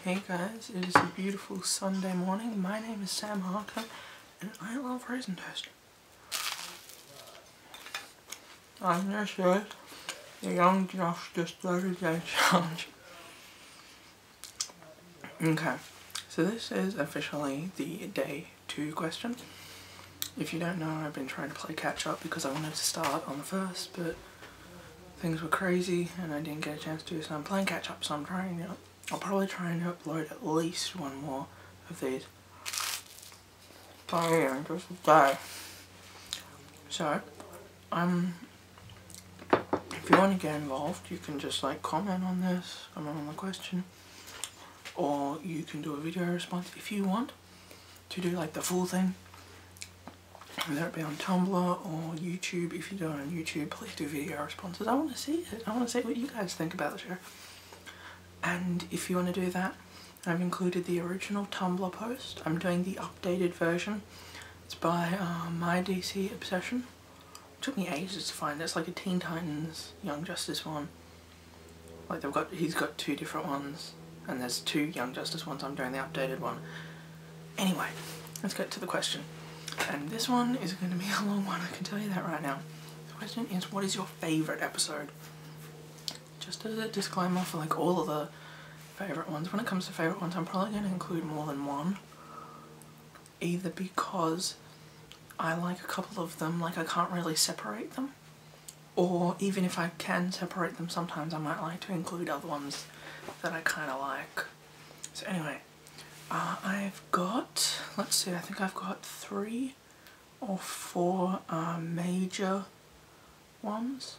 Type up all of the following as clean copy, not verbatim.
Hey guys, it is a beautiful Sunday morning. My name is Sam Harker and I love Raisin Toast. I'm going to show the Young Justice 30-day challenge. Okay, so this is officially the day 2 question. If you don't know, I've been trying to play catch up because I wanted to start on the first, but things were crazy and I didn't get a chance to, so I'm playing catch up, so I'm trying, I'll probably try and upload at least one more of these by just a day. So, if you want to get involved, you can just like comment on this, comment on the question, or you can do a video response if you want to do like the full thing. Whether it be on Tumblr or YouTube. If you do it on YouTube, please do video responses. I want to see it. I want to see what you guys think about the show. And if you want to do that, I've included the original Tumblr post. I'm doing the updated version. It's by My DC Obsession. It took me ages to find. It's like a Teen Titans Young Justice one. Like he's got 2 different ones, and there's 2 Young Justice ones. I'm doing the updated one. Anyway, let's get to the question. And this one is going to be a long one, I can tell you that right now. The question is, what is your favourite episode? Just as a disclaimer for like all of the favourite ones, when it comes to favourite ones, I'm probably going to include more than one. Either because I like a couple of them, like I can't really separate them. Or even if I can separate them, sometimes I might like to include other ones that I kind of like. So anyway. I've got, let's see, I think I've got 3 or 4 major ones,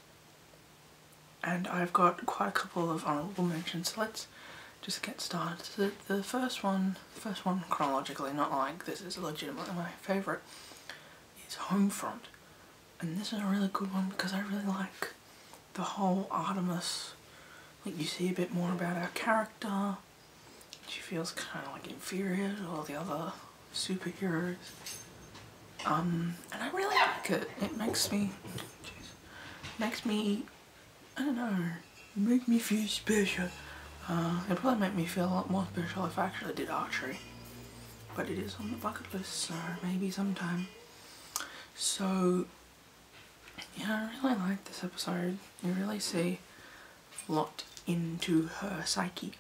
and I've got quite a couple of honourable mentions, so let's just get started. So the first one chronologically, not like this is legitimately my favourite, is Homefront, and this is a really good one because I really like the whole Artemis, like you see a bit more about our character. She feels kind of like inferior to all the other superheroes. And I really like it. It makes me, I don't know, make me feel special. It'd probably make me feel a lot more special if I actually did archery. But it is on the bucket list, so maybe sometime. So, yeah, I really like this episode. You really see a lot into her psyche.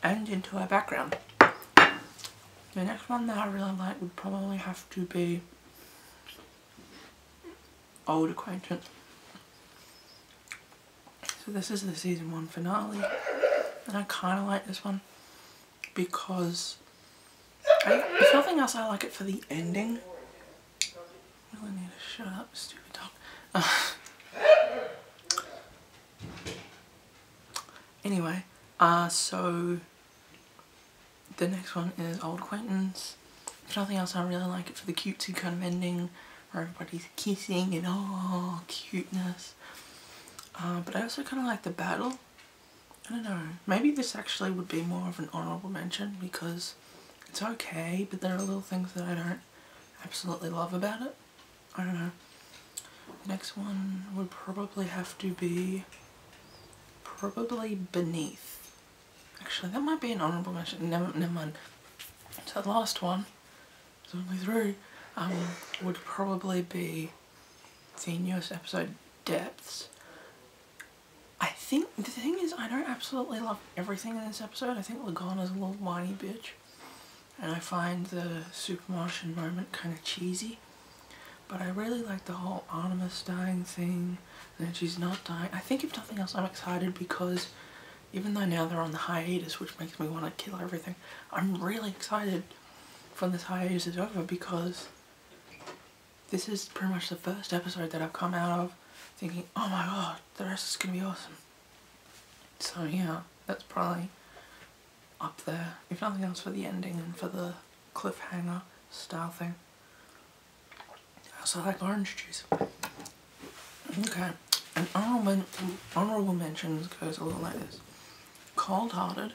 And into her background. The next one that I really like would probably have to be Auld Acquaintance. So this is the season 1 finale, and I kind of like this one because, if nothing else, I like it for the ending. I really need to shut up, stupid dog. Anyway, so the next one is Auld Acquaintance. If nothing else, I really like it for the cutesy kind of ending where everybody's kissing and oh, cuteness. But I also kind of like the battle. I don't know, maybe this actually would be more of an honourable mention because it's okay, but there are little things that I don't absolutely love about it. I don't know. The next one would probably have to be Beneath. Actually, that might be an honourable mention. Never mind. So the last one, there's only 3, would probably be the newest episode, Depths. I think, the thing is, I don't absolutely love everything in this episode. I think Lagana's a little whiny bitch. And I find the Super Martian moment kind of cheesy. But I really like the whole Artemis dying thing, and that she's not dying. I think if nothing else, I'm excited because even though now they're on the hiatus, which makes me want to kill everything, I'm really excited when this hiatus is over because this is pretty much the first episode that I've come out of thinking, oh my god, the rest is going to be awesome. So yeah, that's probably up there, if nothing else for the ending and for the cliffhanger style thing. I also like orange juice. Okay, and honourable mentions goes a little like this. Cold Hearted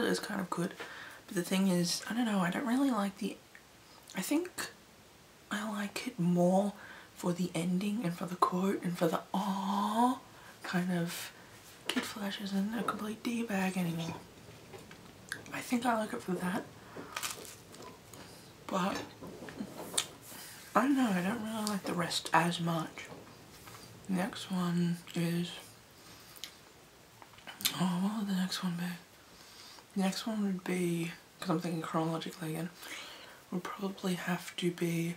is kind of good, but the thing is, I don't know, I don't really like I think I like it more for the ending and for the quote and for the aww kind of Kid Flash isn't a complete D-bag anymore. I think I like it for that. But I don't know, I don't really like the rest as much. Next one is... oh, what would the next one be? Next one would be, because I'm thinking chronologically again, would probably have to be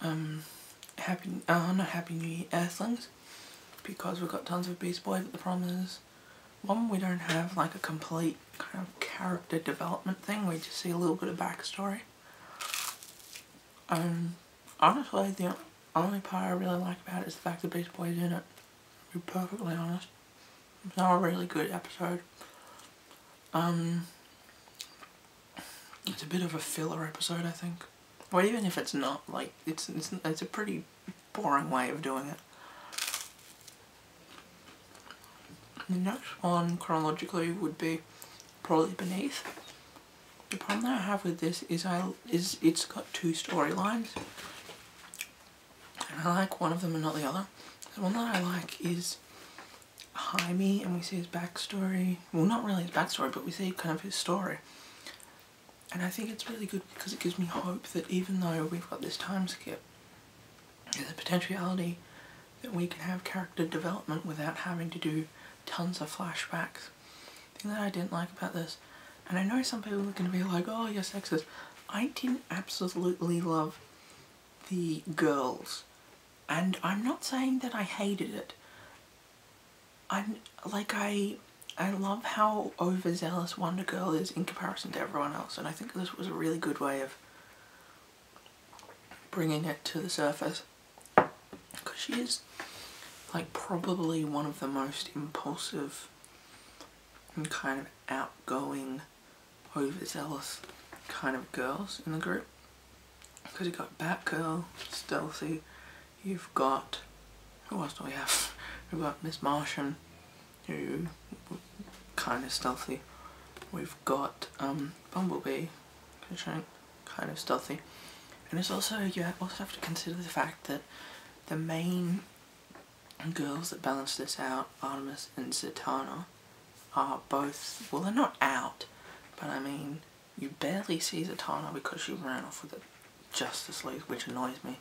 not Happy New Year, Earthlings, because we've got tons of Beast Boy, but the problem is, one, we don't have like a complete kind of character development thing, we just see a little bit of backstory. Honestly, the only part I really like about it is the fact that Beast Boy's in it, to be perfectly honest. It's not a really good episode. It's a bit of a filler episode, I think. Or even if it's not, like, it's a pretty boring way of doing it. The next one, chronologically, would be probably Beneath. The problem that I have with this is it's got two storylines, and I like one of them and not the other. The one that I like is Jaime, and we see his backstory. Well, not really his backstory, but we see kind of his story. And I think it's really good because it gives me hope that even though we've got this time skip, there's a potentiality that we can have character development without having to do tons of flashbacks. The thing that I didn't like about this, and I know some people are going to be like, oh, you're sexist. I didn't absolutely love the girls. And I'm not saying that I hated it. I love how overzealous Wonder Girl is in comparison to everyone else, and I think this was a really good way of bringing it to the surface. Because she is, like, probably one of the most impulsive and kind of outgoing, overzealous kind of girls in the group. Because you've got Batgirl, Stealthy, you've got... who else do we have? We've got Miss Martian, who kind of stealthy. We've got Bumblebee, kind of stealthy. And it's also, you also have to consider the fact that the main girls that balance this out, Artemis and Zatanna, are both, well, they're not out, but I mean, you barely see Zatanna because she ran off with the Justice League, which annoys me,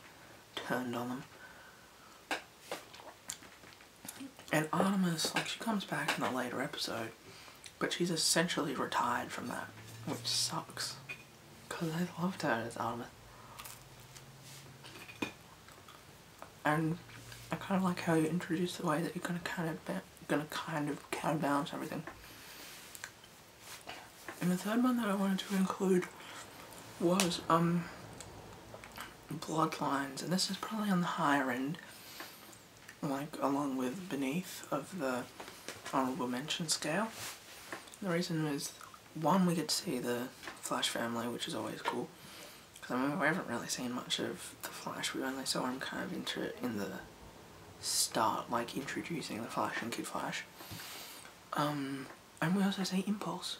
turned on them. And Artemis, like, she comes back in a later episode, but she's essentially retired from that, which sucks, because I loved her as Artemis. And I kind of like how you introduce the way that you're going to kind of counterbalance everything. And the third one that I wanted to include was Bloodlines, and this is probably on the higher end, like along with Beneath of the honourable mention scale. The reason is, one, we get to see the Flash family, which is always cool, because I mean, we haven't really seen much of the Flash. We only saw him kind of in the start, like introducing the Flash and Kid Flash. And we also see Impulse,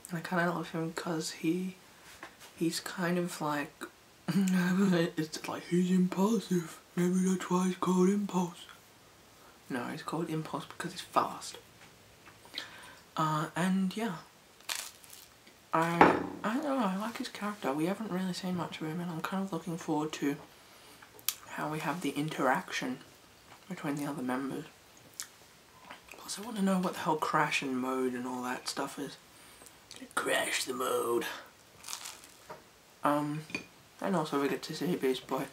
and I kind of love him because he's kind of like it's like, he's impulsive, maybe that's why he's called Impulse. No, he's called Impulse because he's fast. And yeah, I don't know, I like his character. We haven't really seen much of him, and I'm kind of looking forward to how we have the interaction between the other members. Plus, I want to know what the hell crash and mode and all that stuff is. Crash the mode. And also we get to see Beast Boy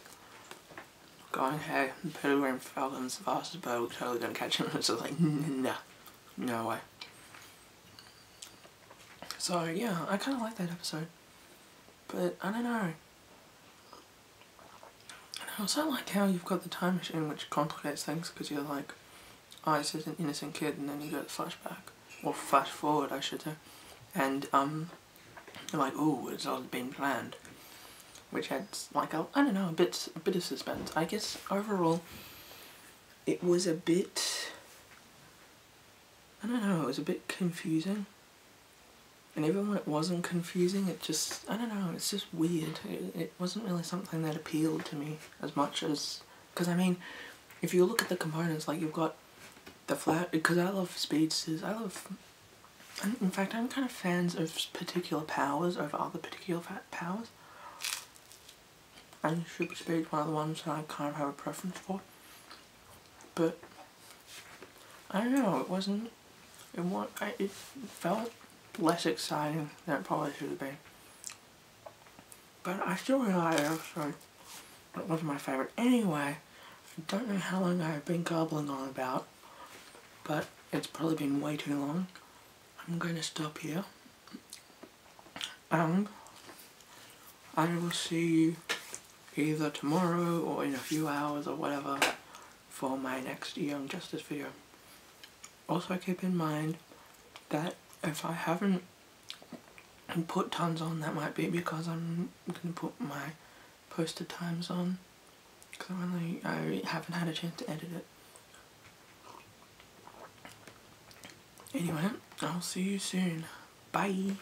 going, hey, Peregrine Falcon's the fastest bird, we're totally gonna catch him. It's just like, nah, no way. So yeah, I kind of like that episode, but I don't know. And I also like how you've got the time machine, which complicates things, because you're like, oh, this is an innocent kid, and then you go to flashback, or flash forward I should say, and you're like, oh, it's all been planned. Which adds, like, I don't know, a bit of suspense. I guess, overall, it was a bit, I don't know, it was a bit confusing. And even when it wasn't confusing, it just, I don't know, it's just weird. It wasn't really something that appealed to me as much as, because I mean, if you look at the components, like, you've got the flat, because I love speedsters. In fact, I'm kind of fans of particular powers over other particular powers. And super speed's one of the ones that I kind of have a preference for. But I don't know, it felt less exciting than it probably should have been. But I still really like the episode. It wasn't my favourite anyway. I don't know how long I've been gobbling on about, but it's probably been way too long. I'm going to stop here. And I will see you either tomorrow or in a few hours or whatever for my next Young Justice video. Also keep in mind that if I haven't put tons on, that might be because I'm going to put my posted times on, because I haven't had a chance to edit it. Anyway, I'll see you soon. Bye!